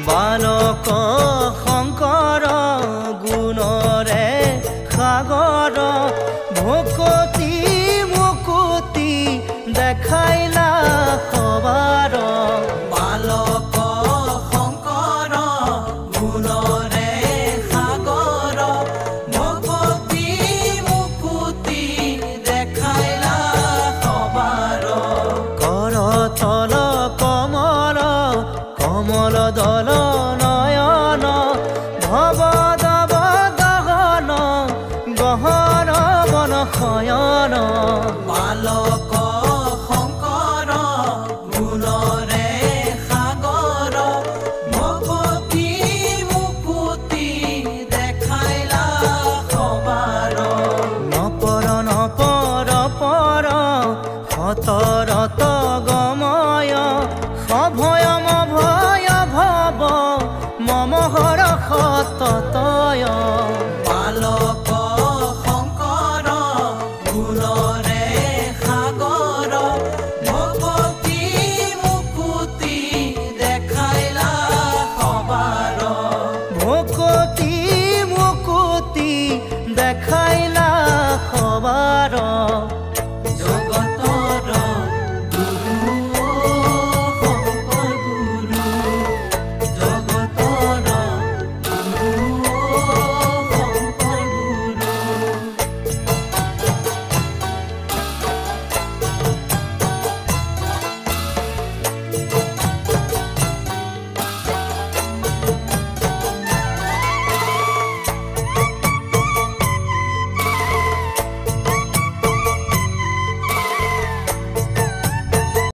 বালক শংকৰ গুণৰে সাগৰ ভকতি মুকুতি দেখাইলা সবাৰ বালক শংকৰ গুণৰে সাগৰ ভকতি মুকুতি দেখাইলা সবাৰ কৰতল কমল কমল দল নয়ন ভৱ দৱ গহন গহন বন শয়ন বালক শংকৰ গুণৰে সাগৰ ভকতি মুকুতি দেখাইলা সবাৰ নপৰ নপৰ পৰ সতৰ